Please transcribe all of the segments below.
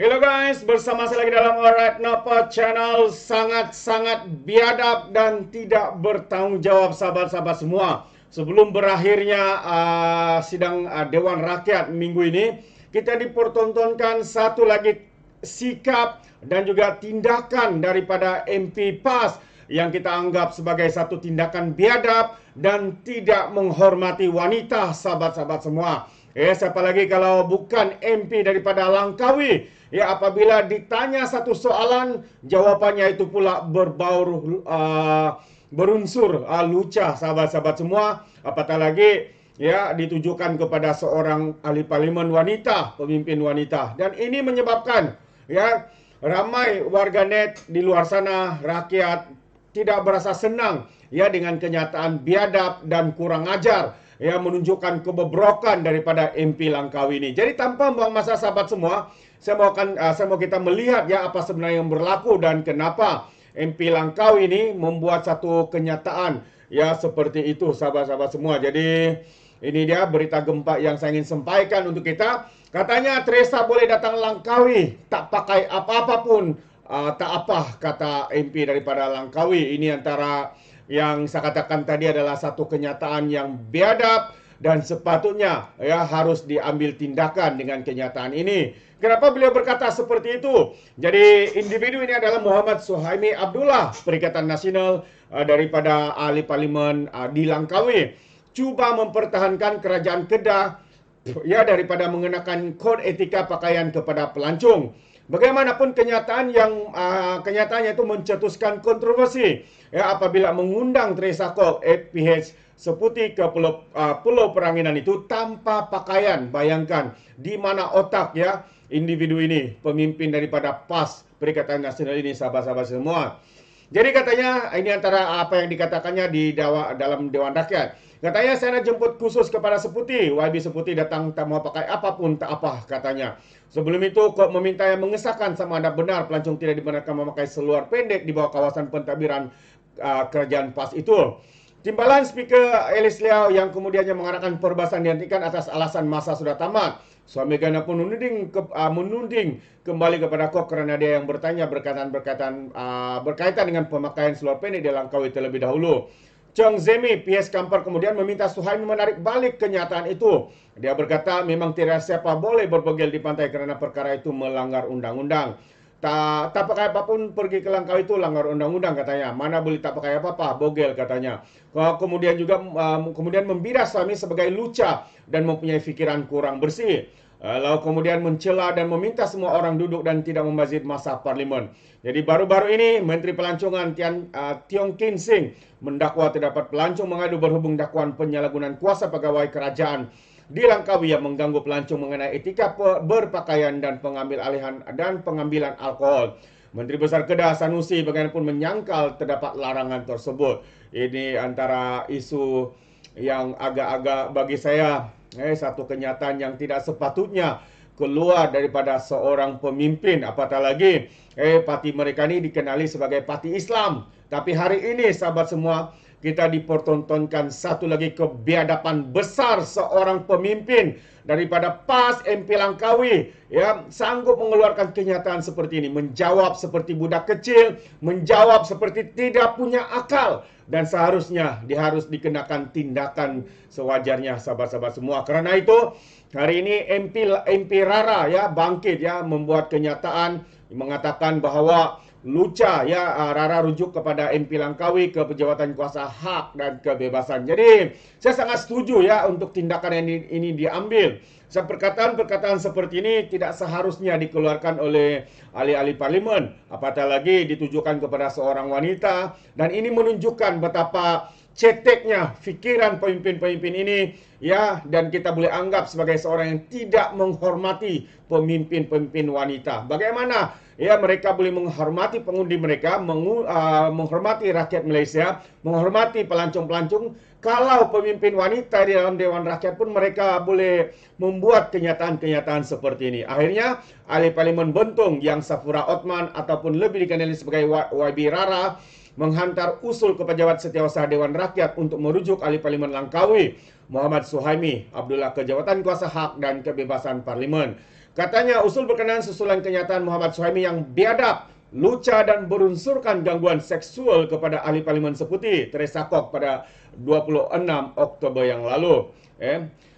Hello guys, bersama saya lagi dalam Alright Napa Channel. Sangat-sangat biadab dan tidak bertanggung jawab sahabat-sahabat semua. Sebelum berakhirnya sidang Dewan Rakyat minggu ini, kita dipertontonkan satu lagi sikap dan juga tindakan daripada MP PAS yang kita anggap sebagai satu tindakan biadab dan tidak menghormati wanita, sahabat-sahabat semua. Siapa lagi kalau bukan MP daripada Langkawi. Apabila ditanya satu soalan, jawabannya itu pula berunsur lucah, sahabat-sahabat semua. Apatah lagi ditujukan kepada seorang ahli parlimen wanita, pemimpin wanita. Dan ini menyebabkan ramai warganet di luar sana, rakyat tidak berasa senang dengan kenyataan biadab dan kurang ajar menunjukkan kebobrokan daripada MP Langkawi ini. Jadi tanpa membuang masa sahabat semua, saya mau kita melihat apa sebenarnya yang berlaku dan kenapa MP Langkawi ini membuat satu kenyataan seperti itu, sahabat-sahabat semua. Jadi ini dia berita gempa yang saya ingin sampaikan untuk kita. Katanya Teresa boleh datang Langkawi tak pakai apa-apa pun, tak apa, kata MP daripada Langkawi. Ini antara yang saya katakan tadi adalah satu kenyataan yang biadab dan sepatutnya harus diambil tindakan dengan kenyataan ini. Kenapa beliau berkata seperti itu? Jadi individu ini adalah Muhammad Suhaimi Abdullah, Perikatan Nasional daripada ahli parlimen di Langkawi, cuba mempertahankan kerajaan Kedah daripada mengenakan kod etika pakaian kepada pelancong. Bagaimanapun kenyataannya itu mencetuskan kontroversi apabila mengundang Teresa Kok PH Seputi ke Pulau Peranginan itu tanpa pakaian. Bayangkan di mana otak individu ini, pemimpin daripada PAS, Perikatan Nasional ini, sahabat-sahabat semua. Jadi katanya ini antara apa yang dikatakannya dalam Dewan Rakyat. Katanya saya nak jemput khusus kepada Seputi. YB Seputi datang tak mau pakai apapun, tak apa, katanya. Sebelum itu Kok meminta yang mengesahkan sama ada benar pelancong tidak dibenarkan memakai seluar pendek di bawah kawasan pentadbiran kerajaan PAS itu. Timbalan Speaker Elis Liao yang kemudiannya mengatakan perbahasan dihentikan atas alasan masa sudah tamat. Suami Gana pun menunding kembali kepada Kok kerana dia yang bertanya berkaitan dengan pemakaian seluar pendek di Langkawi terlebih dahulu. Chong Zemi, PS Kampar kemudian meminta Suhaimi menarik balik kenyataan itu. Dia berkata memang tidak siapa boleh berbogel di pantai kerana perkara itu melanggar undang-undang. Tak pakai apapun pergi ke Langkawi itu langgar undang-undang, katanya. Mana boleh tak pakai apa-apa, bogel, katanya. Kemudian juga kemudian membidas suami sebagai luca dan mempunyai fikiran kurang bersih. Lalu kemudian mencela dan meminta semua orang duduk dan tidak membazir masa parlimen. Jadi baru-baru ini Menteri Pelancongan Tiong Kin Sing mendakwa terdapat pelancong mengadu berhubung dakwaan penyalahgunaan kuasa pegawai kerajaan di Langkawi yang mengganggu pelancong mengenai etika berpakaian dan pengambilan alkohol. Menteri Besar Kedah Sanusi bagaimanapun menyangkal terdapat larangan tersebut. Ini antara isu yang agak-agak bagi saya satu kenyataan yang tidak sepatutnya keluar daripada seorang pemimpin. Apatah lagi parti mereka ini dikenali sebagai parti Islam. Tapi hari ini sahabat semua, kita dipertontonkan satu lagi kebiadaban besar seorang pemimpin daripada PAS MP Langkawi sanggup mengeluarkan kenyataan seperti ini, menjawab seperti budak kecil, menjawab seperti tidak punya akal, dan seharusnya dia harus dikenakan tindakan sewajarnya, sahabat-sahabat semua. Karena itu hari ini MP Rara bangkit membuat kenyataan mengatakan bahawa luca Rara rujuk kepada MP Langkawi ke Pejabatan Kuasa Hak dan Kebebasan. Jadi saya sangat setuju untuk tindakan ini diambil. Perkataan-perkataan seperti ini tidak seharusnya dikeluarkan oleh ahli-ahli parlimen, apatah lagi ditujukan kepada seorang wanita, dan ini menunjukkan betapa ceteknya fikiran pemimpin-pemimpin ini dan kita boleh anggap sebagai seorang yang tidak menghormati pemimpin-pemimpin wanita. Bagaimana mereka boleh menghormati pengundi mereka, menghormati rakyat Malaysia, menghormati pelancong-pelancong, kalau pemimpin wanita di dalam Dewan Rakyat pun mereka boleh membuat kenyataan-kenyataan seperti ini. Akhirnya ahli parlimen Bentong yang Safura Othman ataupun lebih dikenali sebagai YB Rara menghantar usul ke Pejabat Setiausaha Dewan Rakyat untuk merujuk Ahli Parlimen Langkawi Muhammad Suhaimi Abdullah ke jawatan kuasa hak dan kebebasan parlimen. Katanya usul berkenaan susulan kenyataan Muhammad Suhaimi yang biadab, lucah dan berunsurkan gangguan seksual kepada ahli parlimen Seputi Teresa Kok pada 26 Oktober yang lalu.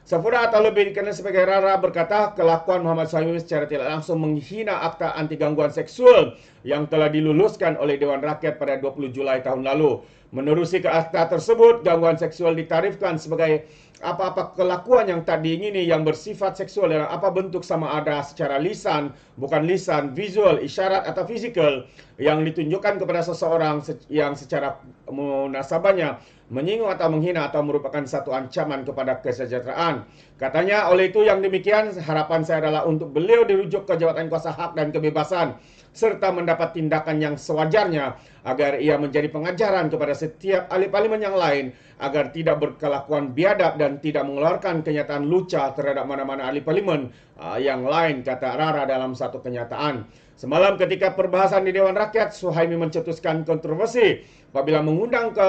Safura atau lebih dikenal sebagai Rara berkata kelakuan Muhammad Suhaimi secara tidak langsung menghina Akta Anti Gangguan Seksual yang telah diluluskan oleh Dewan Rakyat pada 20 Julai tahun lalu. Menerusi ke akta tersebut, gangguan seksual ditarifkan sebagai apa-apa kelakuan yang tak diingini yang bersifat seksual dalam apa bentuk sama ada secara lisan, bukan lisan, visual, isyarat atau fizikal yang ditunjukkan kepada seseorang yang secara munasabahnya menyinggung atau menghina atau merupakan satu ancaman kepada kesejahteraan. Katanya, oleh itu yang demikian harapan saya adalah untuk beliau dirujuk ke jawatan kuasa hak dan kebebasan serta mendapat tindakan yang sewajarnya agar ia menjadi pengajaran kepada setiap ahli parlimen yang lain agar tidak berkelakuan biadab dan tidak mengeluarkan kenyataan lucah terhadap mana-mana ahli parlimen yang lain, kata Rara dalam satu kenyataan. Semalam ketika perbahasan di Dewan Rakyat, Suhaimi mencetuskan kontroversi apabila mengundang ke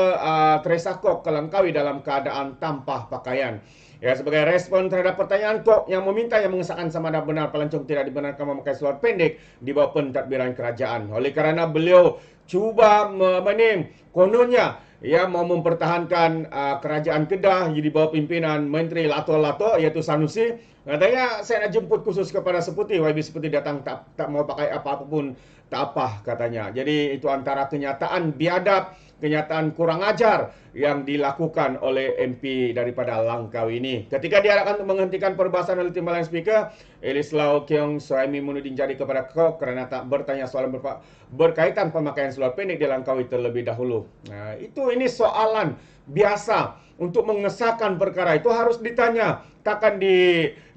Teresa Kok ke Langkawi dalam keadaan tanpa pakaian. Ya, sebagai respon terhadap pertanyaan Kok yang meminta yang mengesahkan sama ada benar pelancong tidak dibenarkan memakai seluar pendek di bawah pentadbiran kerajaan. Oleh kerana beliau cuba kononnya mau mempertahankan kerajaan Kedah di bawah pimpinan Menteri Lato-Lato iaitu Sanusi. Katanya saya nak jemput khusus kepada Seputi, YB Seputi datang tak mau pakai apa-apa tak apa katanya. Jadi itu antara kenyataan biadab, kenyataan kurang ajar yang dilakukan oleh MP daripada Langkawi ini. Ketika diharapkan untuk menghentikan perbahasan oleh Timbalan Speaker, Elis Lau Keong Suhaimi menuding jari kepada Kok kerana tak bertanya soalan berkaitan pemakaian seluar pendek di Langkawi terlebih dahulu. Nah, ini soalan biasa untuk mengesahkan perkara itu harus ditanya, takkan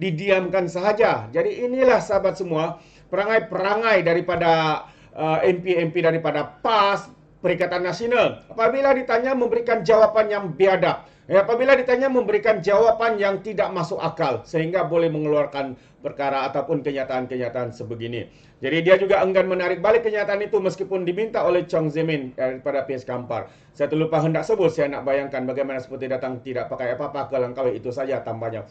didiamkan sahaja. Jadi inilah sahabat semua perangai-perangai daripada MP-MP daripada PAS, Perikatan Nasional. Apabila ditanya memberikan jawapan yang biadab, apabila ditanya memberikan jawapan yang tidak masuk akal sehingga boleh mengeluarkan perkara ataupun kenyataan-kenyataan sebegini. Jadi dia juga enggan menarik balik kenyataan itu meskipun diminta oleh Chong Zemin daripada PS Kampar. Saya terlupa hendak sebut, saya nak bayangkan bagaimana Seperti datang tidak pakai apa-apa ke Langkawi, itu saja tambahnya.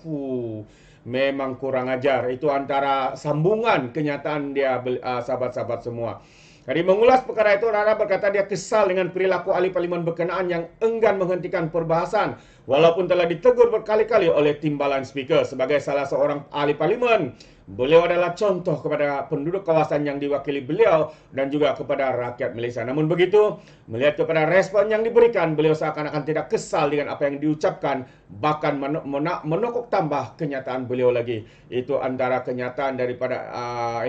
Memang kurang ajar. Itu antara sambungan kenyataan dia, sahabat-sahabat semua. Jadi mengulas perkara itu, Rara berkata dia kesal dengan perilaku ahli parlimen berkenaan yang enggan menghentikan perbahasan walaupun telah ditegur berkali-kali oleh Timbalan Speaker. Sebagai salah seorang ahli parlimen, beliau adalah contoh kepada penduduk kawasan yang diwakili beliau dan juga kepada rakyat Malaysia. Namun begitu, melihat kepada respon yang diberikan, beliau seakan-akan tidak kesal dengan apa yang diucapkan, bahkan menokok tambah kenyataan beliau lagi. Itu antara kenyataan daripada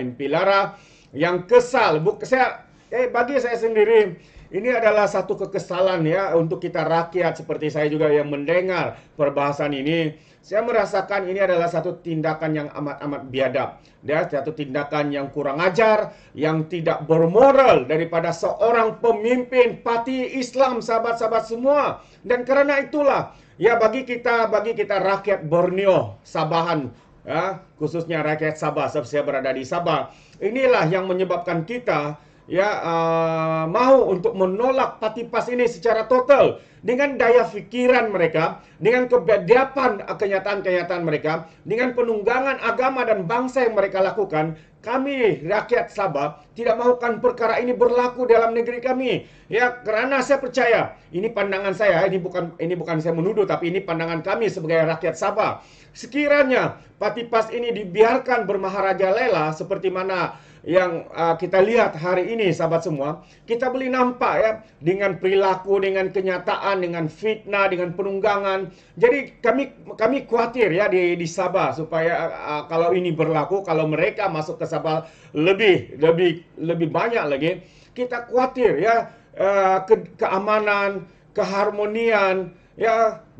MP Lara yang kesal. Bagi saya sendiri, ini adalah satu kekesalan ya untuk kita rakyat seperti saya juga yang mendengar perbahasan ini. Saya merasakan ini adalah satu tindakan yang amat-amat biadab. Satu tindakan yang kurang ajar, yang tidak bermoral daripada seorang pemimpin parti Islam, sahabat-sahabat semua. Dan kerana itulah, bagi kita rakyat Borneo, Sabahan, khususnya rakyat Sabah, sebab saya berada di Sabah, inilah yang menyebabkan kita mahu untuk menolak parti PAS ini secara total. Dengan daya fikiran mereka, dengan kebiadaban kenyataan-kenyataan mereka, dengan penunggangan agama dan bangsa yang mereka lakukan, kami rakyat Sabah tidak mahukan perkara ini berlaku dalam negeri kami. Kerana saya percaya, ini pandangan saya, ini bukan saya menuduh, tapi ini pandangan kami sebagai rakyat Sabah. Sekiranya parti PAS ini dibiarkan bermaharaja lela seperti mana yang kita lihat hari ini, sahabat semua, kita boleh nampak dengan perilaku, dengan kenyataan, dengan fitnah, dengan penunggangan. Jadi kami khawatir di Sabah supaya kalau ini berlaku, kalau mereka masuk ke Sabah lebih banyak lagi, kita khawatir keamanan, keharmonian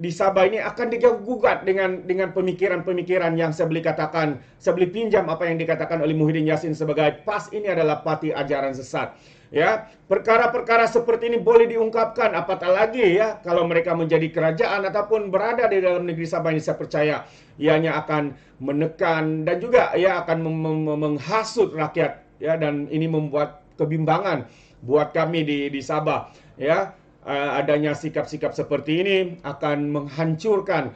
di Sabah ini akan diganggu-gugat dengan pemikiran-pemikiran yang saya boleh pinjam apa yang dikatakan oleh Muhyiddin Yassin sebagai PAS ini adalah parti ajaran sesat. Perkara-perkara seperti ini boleh diungkapkan, apatah lagi kalau mereka menjadi kerajaan ataupun berada di dalam negeri Sabah ini. Saya percaya ianya akan menekan dan juga akan menghasut rakyat dan ini membuat kebimbangan buat kami di Sabah. Ya, adanya sikap-sikap seperti ini akan menghancurkan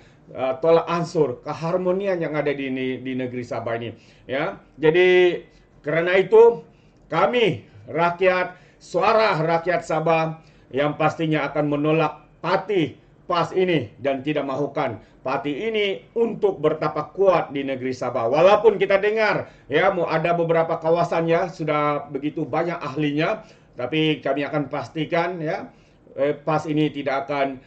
tolak ansur keharmonian yang ada di negeri Sabah ini. Ya, jadi kerana itu kami rakyat, suara rakyat Sabah yang pastinya akan menolak parti PAS ini dan tidak mahukan parti ini untuk bertapak kuat di negeri Sabah. Walaupun kita dengar ya ada beberapa kawasan ya sudah begitu banyak ahlinya, tapi kami akan pastikan ya PAS ini tidak akan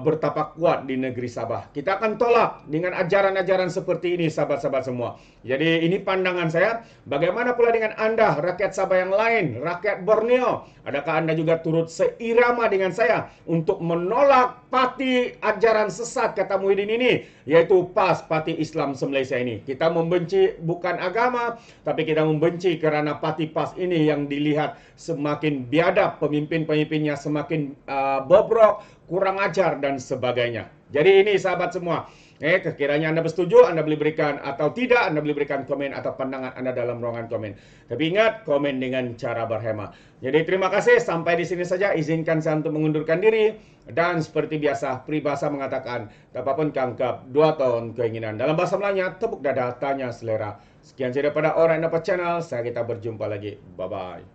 bertapak kuat di negeri Sabah. Kita akan tolak dengan ajaran-ajaran seperti ini, sahabat-sahabat semua. Jadi ini pandangan saya. Bagaimana pula dengan Anda, rakyat Sabah yang lain, rakyat Borneo? Adakah Anda juga turut seirama dengan saya untuk menolak parti ajaran sesat kata Muhyiddin ini, yaitu PAS, Parti Islam Se-Malaysia ini? Kita membenci bukan agama, tapi kita membenci kerana parti PAS ini yang dilihat semakin biadab, pemimpin-pemimpinnya semakin bobrok, kurang ajar dan sebagainya. Jadi ini sahabat semua, sekiranya Anda bersetuju, Anda boleh berikan, atau tidak, Anda boleh berikan komen atau pandangan Anda dalam ruangan komen. Tapi ingat, komen dengan cara berhema. Jadi terima kasih, sampai di sini saja. Izinkan saya untuk mengundurkan diri. Dan seperti biasa, peribahasa mengatakan, tak apa pun kangkap 2 tahun keinginan. Dalam bahasa Melayunya, tepuk dada, tanya selera. Sekian saja daripada Orang Dapat Channel. Saya kita berjumpa lagi. Bye-bye.